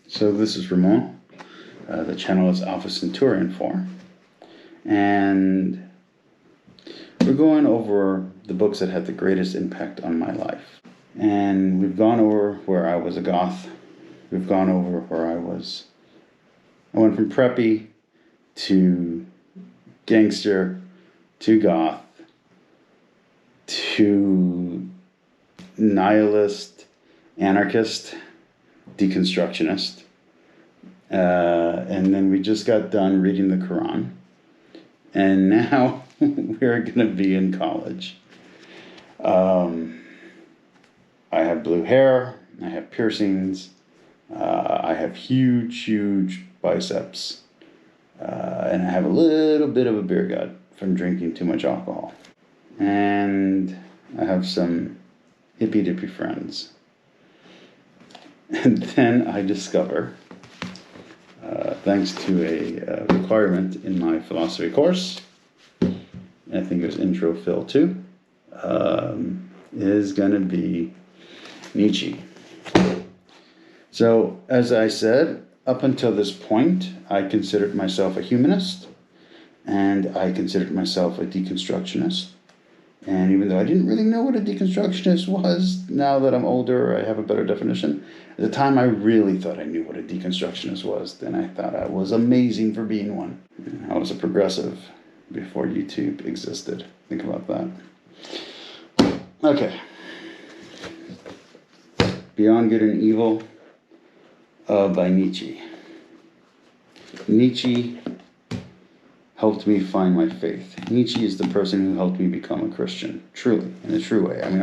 So this is Ramon. The channel is Alpha Centurion 4. And we're going over the books that had the greatest impact on my life. And we've gone over where I was a goth. We've gone over where I went from preppy to gangster to goth to nihilist, anarchist, deconstructionist. And then we just got done reading the Quran. And now we're going to be in college. I have blue hair. I have piercings. I have huge biceps. And I have a little bit of a beer gut from drinking too much alcohol. And I have some hippy-dippy friends. And then I discover, thanks to a requirement in my philosophy course, I think it was Intro Phil 2, is going to be Nietzsche. So, as I said, up until this point, I considered myself a humanist, and I considered myself a deconstructionist. And even though I didn't really know what a deconstructionist was, now that I'm older, I have a better definition. At the time, I really thought I knew what a deconstructionist was. Then I thought I was amazing for being one. I was a progressive before YouTube existed. Think about that. Okay. Beyond Good and Evil by Nietzsche. Nietzsche helped me find my faith. Nietzsche is the person who helped me become a Christian, truly, in a true way. I'm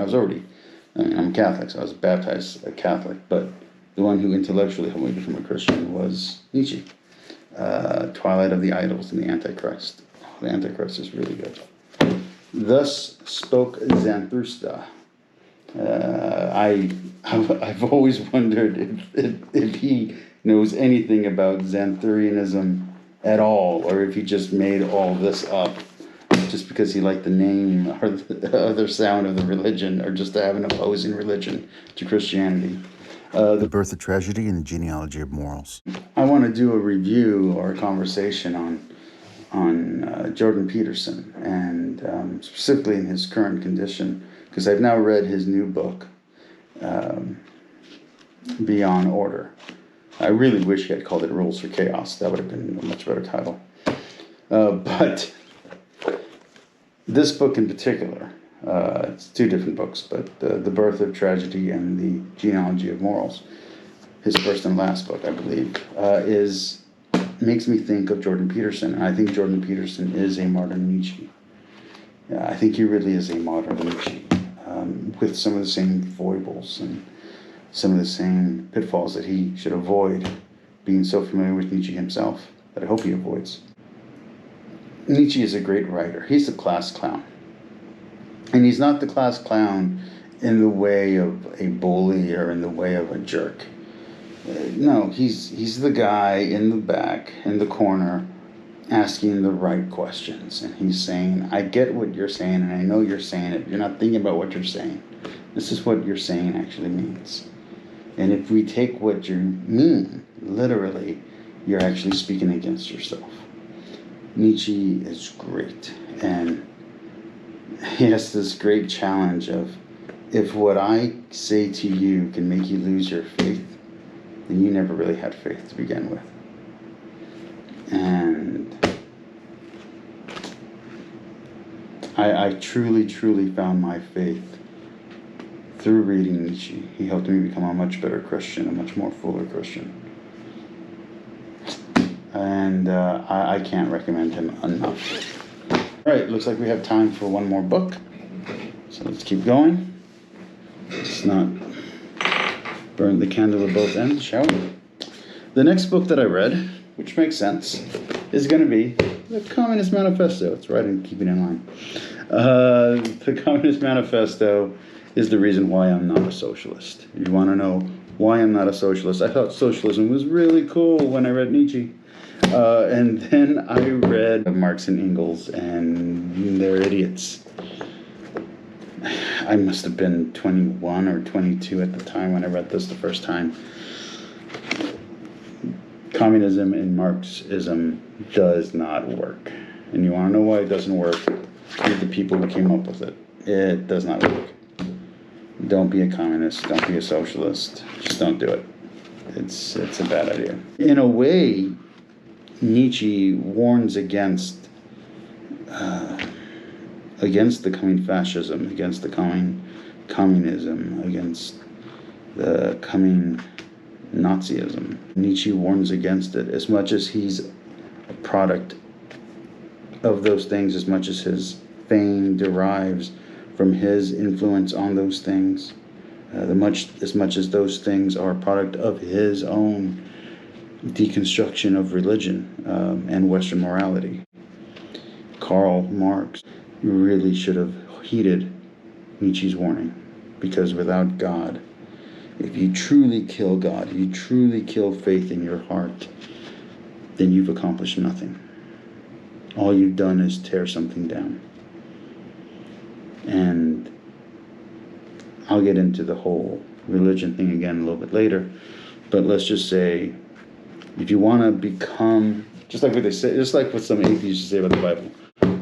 Catholic, so I was baptized a Catholic, but the one who intellectually helped me become a Christian was Nietzsche. Twilight of the Idols and the Antichrist. The Antichrist is really good. Thus spoke Zarathustra. I've always wondered if he knows anything about Xanthurianism at all, or if he just made all this up just because he liked the name or the other sound of the religion, or just to have an opposing religion to Christianity. The Birth of Tragedy and the Genealogy of Morals. I want to do a review or a conversation on Jordan Peterson, and specifically in his current condition, because I've now read his new book, Beyond Order. I really wish he had called it Rules for Chaos. That would have been a much better title. But this book in particular, it's two different books, but The Birth of Tragedy and the Genealogy of Morals, his first and last book, I believe, makes me think of Jordan Peterson. And I think Jordan Peterson is a modern Nietzsche. I think he really is a modern Nietzsche, with some of the same foibles and some of the same pitfalls that he should avoid, being so familiar with Nietzsche himself, that I hope he avoids. Nietzsche is a great writer. He's the class clown. And he's not the class clown in the way of a bully or in the way of a jerk. No, he's the guy in the back, in the corner, asking the right questions. And he's saying, I get what you're saying, and I know you're saying it. You're not thinking about what you're saying. This is what you're saying actually means. And if we take what you mean, literally, you're actually speaking against yourself. Nietzsche is great. And he has this great challenge of, if what I say to you can make you lose your faith, then you never really had faith to begin with. And I truly found my faith through reading Nietzsche. He helped me become a much better Christian, a much more fuller Christian. And I can't recommend him enough. All right, looks like we have time for one more book. So let's keep going. Let's not burn the candle at both ends, shall we? The next book that I read, which makes sense, is going to be the Communist Manifesto. It's right in keeping in line. The Communist Manifesto is the reason why I'm not a socialist. You want to know why I'm not a socialist? I thought socialism was really cool when I read Nietzsche. And then I read Marx and Engels, and they're idiots. I must have been 21 or 22 at the time when I read this the first time. Communism and Marxism does not work. And you want to know why it doesn't work? Read the people who came up with it. It does not work. Don't be a communist. Don't be a socialist. Just don't do it. It's a bad idea. In a way, Nietzsche warns against the coming fascism, against the coming communism, against the coming Nazism. Nietzsche warns against it as much as he's a product of those things, as much as his fame derives from his influence on those things, as much as those things are a product of his own deconstruction of religion and Western morality. Karl Marx really should have heeded Nietzsche's warning, because without God, if you truly kill God, if you truly kill faith in your heart, then you've accomplished nothing. All you've done is tear something down. And I'll get into the whole religion thing again a little bit later, but let's just say, if you want to become, just like what they say, just like what some atheists say about the Bible,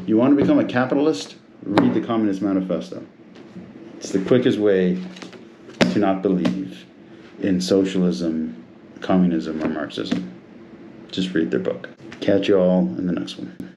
you want to become a capitalist, read the Communist Manifesto. It's the quickest way to not believe in socialism, communism, or Marxism. Just read their book. Catch you all in the next one.